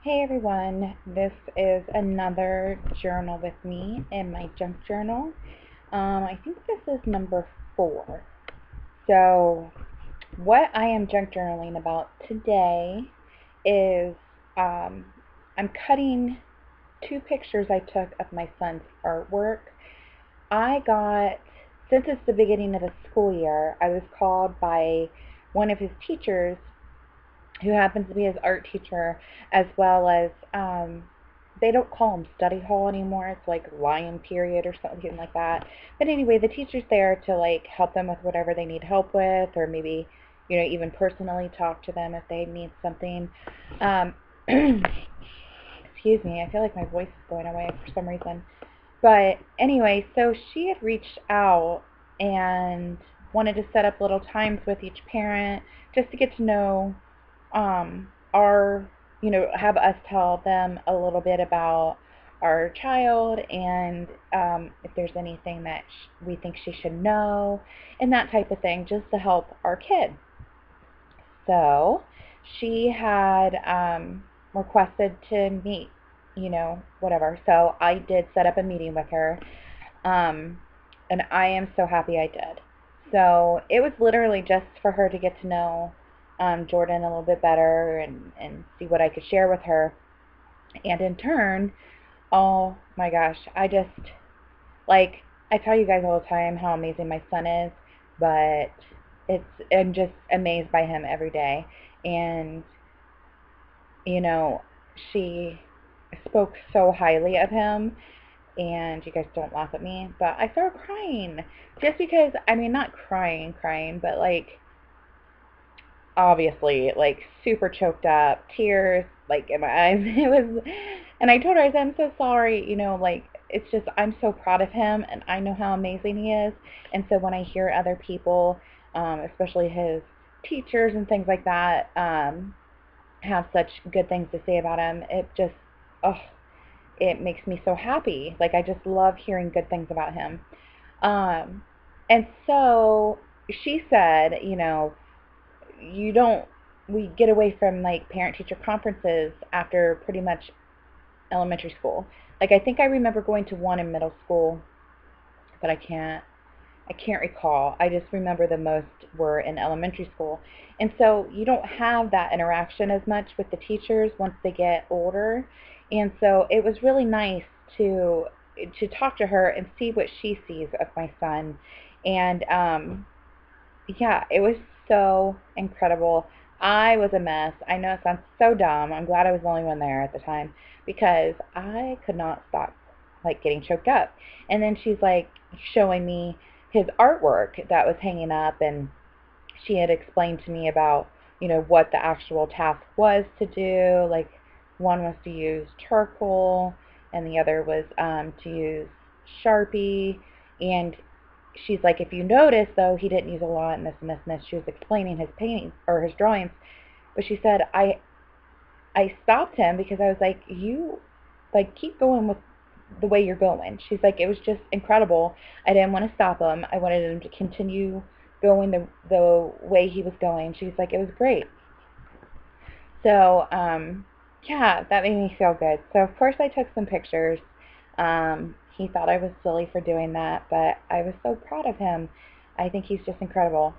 Hey everyone, this is another journal with me in my junk journal. I think this is number 4. So, what I am junk journaling about today is um, I'm cutting 2 pictures I took of my son's artwork. I got, since it's the beginning of the school year, I was called by one of his teachers who happens to be his art teacher, as well as they don't call them study hall anymore. It's like lion period or something like that. But anyway, the teacher's there to like help them with whatever they need help with, or maybe even personally talk to them if they need something. Um, excuse me, I feel like my voice is going away for some reason. But anyway, so she had reached out and wanted to set up little times with each parent just to get to know our, have us tell them a little bit about our child and if there's anything that we think she should know and that type of thing, just to help our kid. So she had requested to meet, whatever. So I did set up a meeting with her, um, and I am so happy I did. So it was literally just for her to get to know Jordan a little bit better and see what I could share with her. And in turn, oh my gosh, I just, like, I tell you guys all the time how amazing my son is, but I'm just amazed by him every day. And, you know, she spoke so highly of him, and you guys don't laugh at me, but I started crying just because, I mean, not crying, but like obviously like super choked up, tears like in my eyes. It was, and I told her, I said, I'm so sorry, like it's just I'm so proud of him and I know how amazing he is. And so when I hear other people, especially his teachers and things like that, have such good things to say about him, it just, oh, it makes me so happy. Like I just love hearing good things about him. Um, and so she said, you don't, we get away from like parent teacher conferences after pretty much elementary school. Like I think I remember going to one in middle school, but I can't recall. I just remember the most were in elementary school. And so you don't have that interaction as much with the teachers once they get older. And so it was really nice to talk to her and see what she sees of my son. And yeah, it was so incredible. I was a mess. I know it sounds so dumb. I'm glad I was the only one there at the time because I could not stop like getting choked up. And then she's like showing me his artwork that was hanging up, and she had explained to me about, what the actual task was to do. Like one was to use charcoal and the other was to use Sharpie. And she's like, if you notice though, he didn't use a lot in this and this and this. She was explaining his paintings or his drawings, but she said I stopped him because I was like, you like keep going with the way you're going. She's like, it was just incredible. I didn't want to stop him. I wanted him to continue going the way he was going. She's like, it was great. So yeah, that made me feel good. So of course I took some pictures. He thought I was silly for doing that, but I was so proud of him. I think he's just incredible.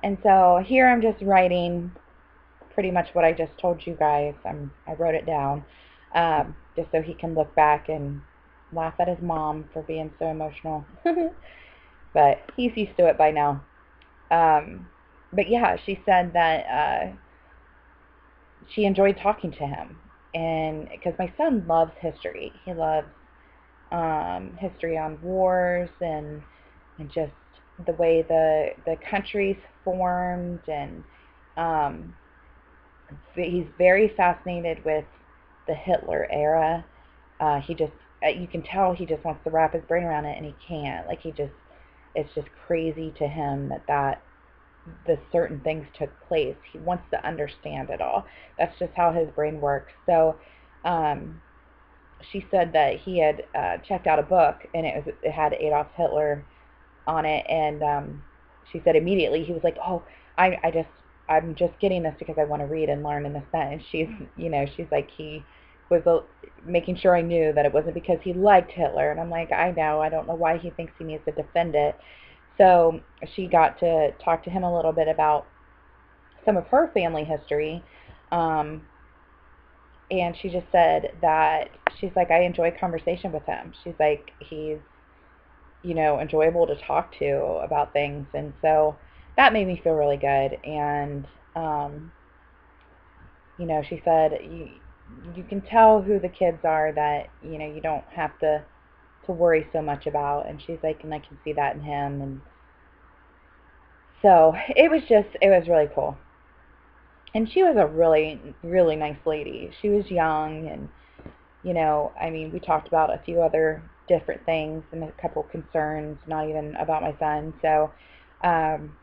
And so here I'm just writing pretty much what I just told you guys. I wrote it down just so he can look back and laugh at his mom for being so emotional. But he's used to it by now. Um, but yeah, she said that she enjoyed talking to him, and because my son loves history, he loves history on wars and just the way the countries formed, and um, he's very fascinated with the Hitler era. He just you can tell he just wants to wrap his brain around it, and he can't. Like he just, it's just crazy to him that the certain things took place. He wants to understand it all. That's just how his brain works. So um, she said that he had checked out a book, and it had Adolf Hitler on it, and she said immediately he was like, "Oh, I'm just getting this because I want to read and learn in this." And she's she's like, was making sure I knew that it wasn't because he liked Hitler. And I'm like, I know, I don't know why he thinks he needs to defend it. So she got to talk to him a little bit about some of her family history. Um, and she just said that she's like, I enjoy conversation with him. She's like, he's, enjoyable to talk to about things. And so that made me feel really good. And, um, she said, you can tell who the kids are that, you don't have to worry so much about. And she's like, and I can see that in him. And so it was really cool. And she was a really, really nice lady. She was young, and, I mean, we talked about a few other different things and a couple concerns, not even about my son. So, um,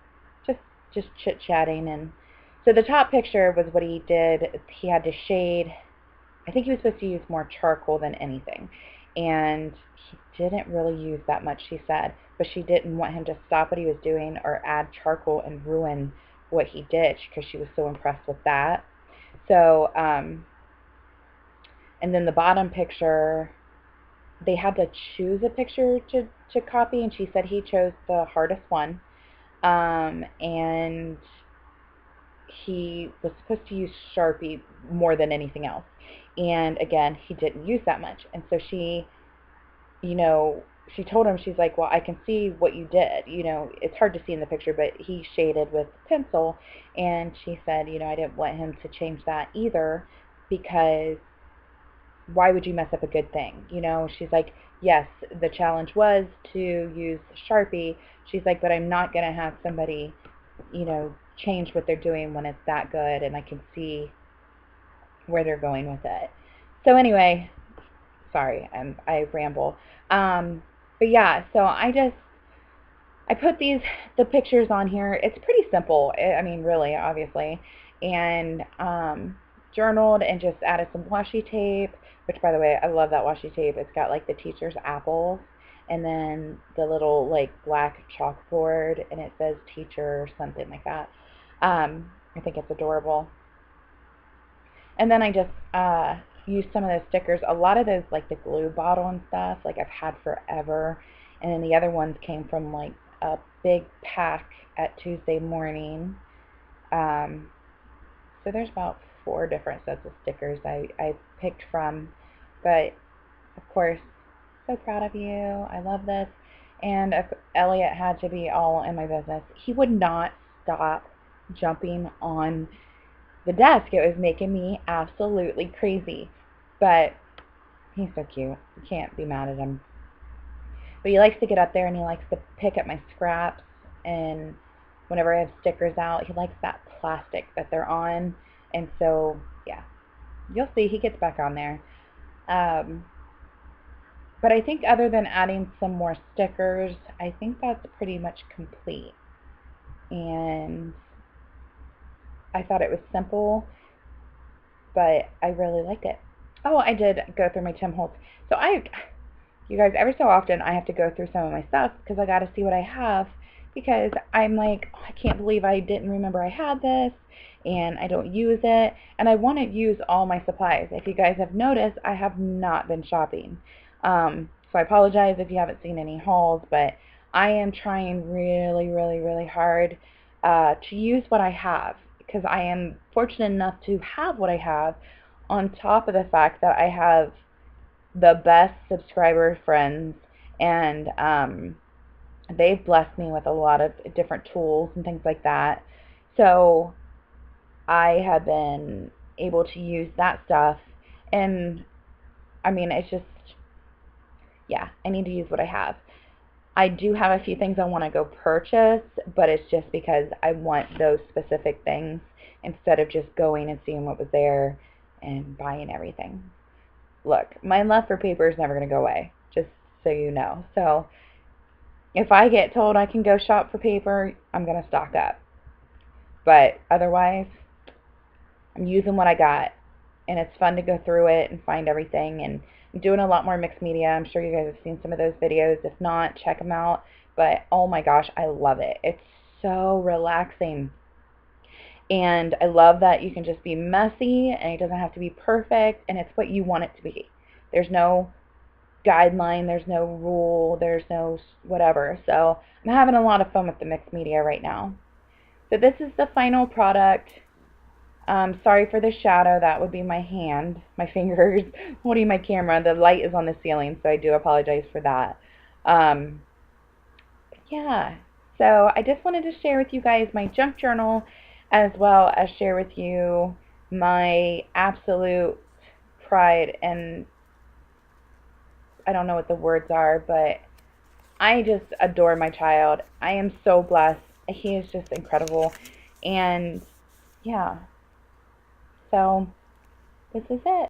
just, just chit-chatting. And so the top picture was what he did. He had to shade. I think he was supposed to use more charcoal than anything. And he didn't really use that much, she said. But she didn't want him to stop what he was doing or add charcoal and ruin what he did, because she was so impressed with that. So, and then the bottom picture, they had to choose a picture to copy, and she said he chose the hardest one. And he was supposed to use Sharpie more than anything else. And again, he didn't use that much. And so you know, she told him, she's like, well, I can see what you did. It's hard to see in the picture, but he shaded with pencil. And she said, I didn't want him to change that either, because why would you mess up a good thing? She's like, yes, the challenge was to use Sharpie. She's like, but I'm not going to have somebody, change what they're doing when it's that good, and I can see where they're going with it. So anyway, sorry, I ramble. Um, but yeah, so I put the pictures on here. It's pretty simple. I mean, really, obviously, and journaled and just added some washi tape. Which, by the way, I love that washi tape. It's got like the teacher's apples, and then the little like black chalkboard, and it says teacher or something like that. I think it's adorable. And then I just used some of those stickers. A lot of those, like the glue bottle and stuff, like I've had forever. And then the other ones came from like a big pack at Tuesday Morning. Um, so there's about 4 different sets of stickers I picked from. But of course, so proud of you. I love this. And Elliot had to be all in my business. He would not stop jumping on the desk. It was making me absolutely crazy. But he's so cute. You can't be mad at him. But he likes to get up there and he likes to pick up my scraps. And whenever I have stickers out, he likes that plastic that they're on. And so, yeah, you'll see he gets back on there. Um, but I think other than adding some more stickers, I think that's pretty much complete. And I thought it was simple, but I really liked it. Oh, I did go through my Tim Holtz. So you guys, every so often I have to go through some of my stuff because I got to see what I have, because I'm like, oh, I can't believe I didn't remember I had this and I don't use it, and I want to use all my supplies. If you guys have noticed, I have not been shopping. So I apologize if you haven't seen any hauls, but I am trying really, really, really hard to use what I have, because I am fortunate enough to have what I have, on top of the fact that I have the best subscriber friends, and they've blessed me with a lot of different tools and things like that. So I have been able to use that stuff, and I mean, it's just, yeah, I need to use what I have. I do have a few things I want to go purchase, but it's just because I want those specific things instead of just going and seeing what was there and buying everything. Look, my love for paper is never going to go away, just so you know. So if I get told I can go shop for paper, I'm going to stock up. But otherwise, I'm using what I got. And it's fun to go through it and find everything. And I'm doing a lot more mixed media. I'm sure you guys have seen some of those videos. If not, check them out. But oh my gosh, I love it. It's so relaxing. And I love that you can just be messy and it doesn't have to be perfect, and it's what you want it to be. There's no guideline, there's no rule, there's no whatever. So I'm having a lot of fun with the mixed media right now. So this is the final product. Sorry for the shadow, that would be my hand, my fingers holding my camera. The light is on the ceiling, so I do apologize for that. Um, yeah, so I just wanted to share with you guys my junk journal, as well as share with you my absolute pride, and I don't know what the words are, but I just adore my child. I am so blessed. He is just incredible. And yeah, so this is it.